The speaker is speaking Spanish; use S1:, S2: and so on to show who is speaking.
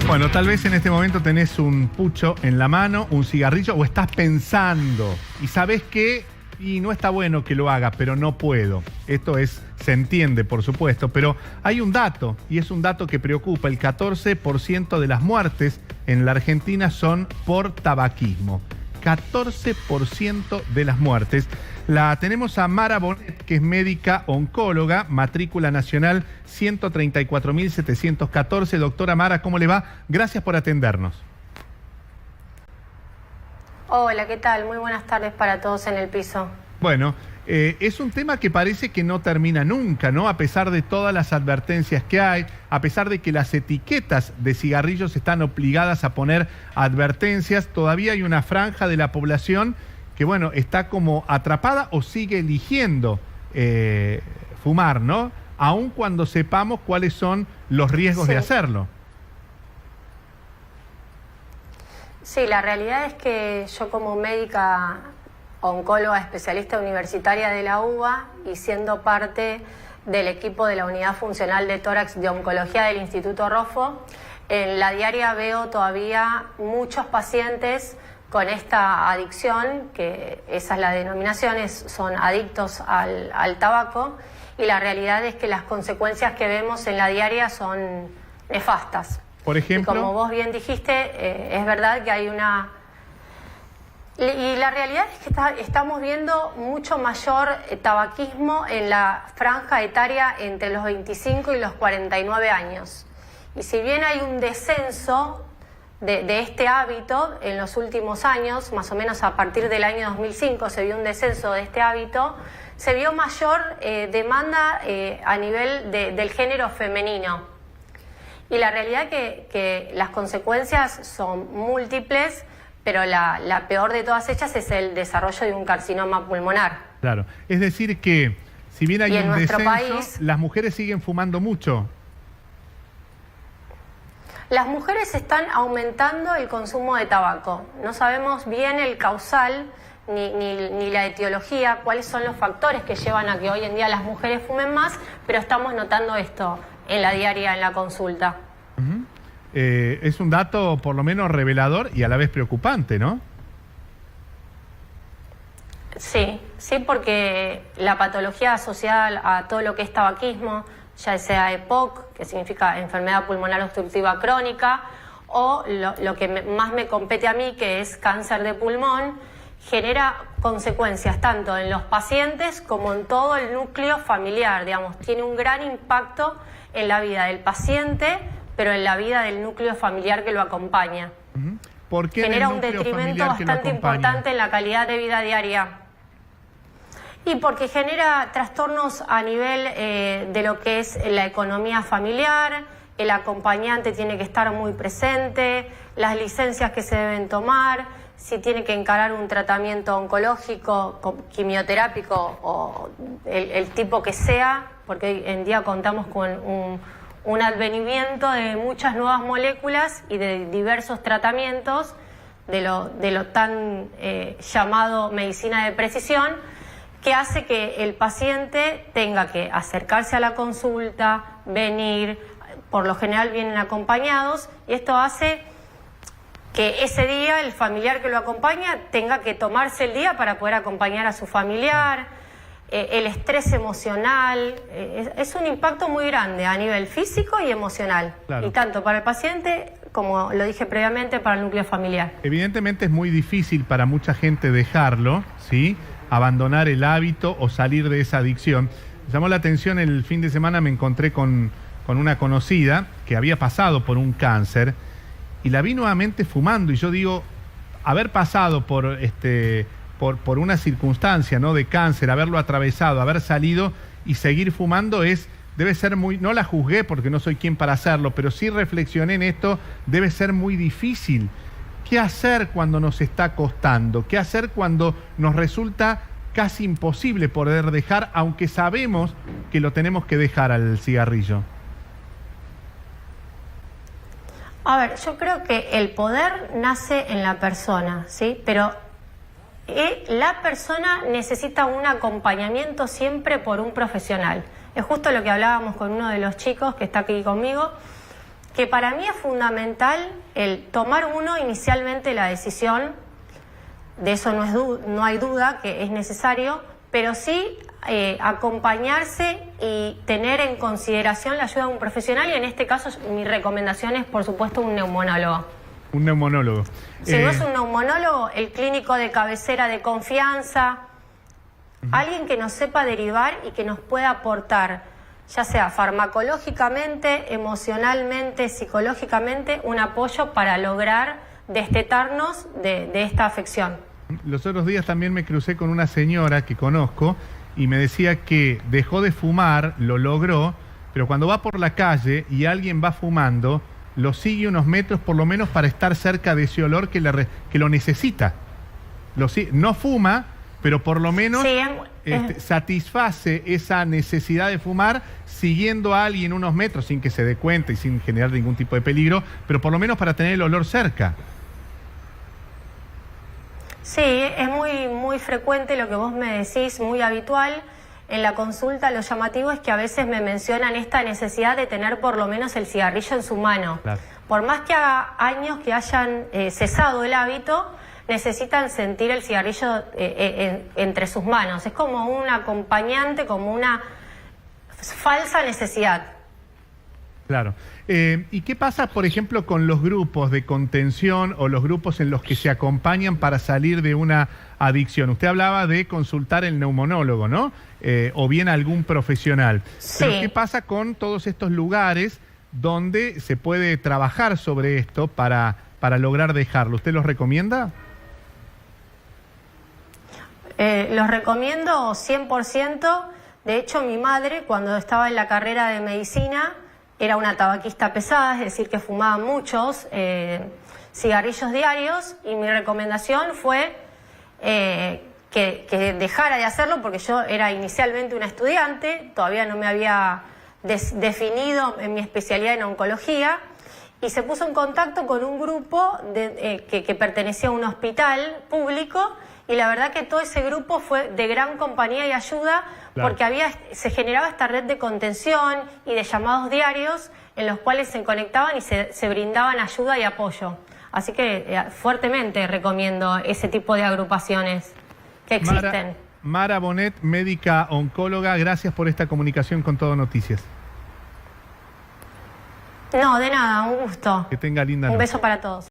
S1: Bueno, tal vez en este momento tenés un pucho en la mano, un cigarrillo, o estás pensando y sabés que y no está bueno que lo haga, pero no puedo. Esto se entiende, por supuesto, pero hay un dato, y es un dato que preocupa. El 14% de las muertes en la Argentina son por tabaquismo. 14% de las muertes. La tenemos a Mara Bonet, que es médica oncóloga, matrícula nacional 134.714. Doctora Mara, ¿cómo le va? Gracias por atendernos.
S2: Hola, ¿qué tal? Muy buenas tardes para todos en el piso.
S1: Bueno, es un tema que parece que no termina nunca, ¿no? A pesar de todas las advertencias que hay, a pesar de que las etiquetas de cigarrillos están obligadas a poner advertencias, todavía hay una franja de la población que, bueno, está como atrapada o sigue eligiendo fumar, ¿no? Aun cuando sepamos cuáles son los riesgos de hacerlo.
S2: Sí, la realidad es que yo como médica oncóloga especialista universitaria de la UBA y siendo parte del equipo de la Unidad Funcional de Tórax de Oncología del Instituto Roffo, en la diaria veo todavía muchos pacientes con esta adicción, que esa es la denominación, son adictos al tabaco, y la realidad es que las consecuencias que vemos en la diaria son nefastas.
S1: Por ejemplo,
S2: y como vos bien dijiste, es verdad que hay una... Y la realidad es que estamos viendo mucho mayor tabaquismo en la franja etaria entre los 25 y los 49 años. Y si bien hay un descenso de este hábito en los últimos años, más o menos a partir del año 2005 se vio un descenso de este hábito, se vio mayor demanda a nivel del género femenino. Y la realidad que las consecuencias son múltiples, pero la peor de todas ellas es el desarrollo de un carcinoma pulmonar.
S1: Claro, es decir que si bien hay un descenso, las mujeres siguen fumando mucho.
S2: Las mujeres están aumentando el consumo de tabaco. No sabemos bien el causal ni la etiología, cuáles son los factores que llevan a que hoy en día las mujeres fumen más, pero estamos notando esto en la diaria, en la consulta.
S1: Es un dato por lo menos revelador y a la vez preocupante, ¿no?
S2: Sí, porque la patología asociada a todo lo que es tabaquismo, ya sea EPOC, que significa enfermedad pulmonar obstructiva crónica, o lo que más me compete a mí, que es cáncer de pulmón, genera consecuencias tanto en los pacientes como en todo el núcleo familiar, digamos, tiene un gran impacto en la vida del paciente, pero en la vida del núcleo familiar que lo acompaña.
S1: ¿Por qué
S2: genera un detrimento bastante importante en la calidad de vida diaria? Y porque genera trastornos a nivel de lo que es la economía familiar, el acompañante tiene que estar muy presente, las licencias que se deben tomar, si tiene que encarar un tratamiento oncológico, quimioterápico o el tipo que sea, porque hoy en día contamos con un advenimiento de muchas nuevas moléculas y de diversos tratamientos de lo tan llamado medicina de precisión, que hace que el paciente tenga que acercarse a la consulta, venir, por lo general vienen acompañados, y esto hace que ese día el familiar que lo acompaña tenga que tomarse el día para poder acompañar a su familiar, el estrés emocional, es un impacto muy grande a nivel físico y emocional, claro. Y tanto para el paciente como lo dije previamente para el núcleo familiar.
S1: Evidentemente es muy difícil para mucha gente dejarlo, ¿sí? Abandonar el hábito o salir de esa adicción. Me llamó la atención el fin de semana, me encontré con una conocida que había pasado por un cáncer y la vi nuevamente fumando, y yo digo, haber pasado por una circunstancia, ¿no?, de cáncer, haberlo atravesado, haber salido y seguir fumando debe ser muy... No la juzgué porque no soy quien para hacerlo, pero sí reflexioné en esto, debe ser muy difícil. ¿Qué hacer cuando nos está costando? ¿Qué hacer cuando nos resulta casi imposible poder dejar, aunque sabemos que lo tenemos que dejar al cigarrillo?
S2: A ver, yo creo que el poder nace en la persona, ¿sí? Pero la persona necesita un acompañamiento siempre por un profesional. Es justo lo que hablábamos con uno de los chicos que está aquí conmigo. que para mí es fundamental el tomar uno inicialmente la decisión, de eso no hay duda que es necesario, pero sí acompañarse y tener en consideración la ayuda de un profesional, y en este caso mi recomendación es, por supuesto, un neumonólogo.
S1: Un neumonólogo.
S2: Si no es un neumonólogo, el clínico de cabecera de confianza, alguien que nos sepa derivar y que nos pueda aportar, ya sea farmacológicamente, emocionalmente, psicológicamente, un apoyo para lograr destetarnos de esta afección.
S1: Los otros días también me crucé con una señora que conozco y me decía que dejó de fumar, lo logró, pero cuando va por la calle y alguien va fumando, lo sigue unos metros por lo menos para estar cerca de ese olor que lo necesita. No fuma, pero por lo menos satisface esa necesidad de fumar siguiendo a alguien unos metros sin que se dé cuenta y sin generar ningún tipo de peligro, pero por lo menos para tener el olor cerca.
S2: Sí, es muy frecuente lo que vos me decís, muy habitual. En la consulta lo llamativo es que a veces me mencionan esta necesidad de tener por lo menos el cigarrillo en su mano. Claro. Por más que haga años que hayan cesado el hábito, necesitan sentir el cigarrillo entre sus manos. Es como un acompañante, como una falsa necesidad.
S1: Claro. ¿Y qué pasa, por ejemplo, con los grupos de contención o los grupos en los que se acompañan para salir de una adicción? Usted hablaba de consultar el neumonólogo, ¿no? O bien algún profesional.
S2: Sí.
S1: Pero ¿qué pasa con todos estos lugares donde se puede trabajar sobre esto para lograr dejarlo? ¿Usted los recomienda?
S2: Los recomiendo 100%. De hecho, mi madre, cuando estaba en la carrera de medicina, era una tabaquista pesada, es decir, que fumaba muchos cigarrillos diarios, y mi recomendación fue que dejara de hacerlo, porque yo era inicialmente una estudiante, todavía no me había definido en mi especialidad en oncología, y se puso en contacto con un grupo que pertenecía a un hospital público, y la verdad que todo ese grupo fue de gran compañía y ayuda, claro, porque se generaba esta red de contención y de llamados diarios en los cuales se conectaban y se brindaban ayuda y apoyo. Así que fuertemente recomiendo ese tipo de agrupaciones que existen.
S1: Mara Bonet, médica oncóloga, gracias por esta comunicación con Todo Noticias.
S2: No, de nada, un gusto.
S1: Que tenga linda noche.
S2: Un beso para todos.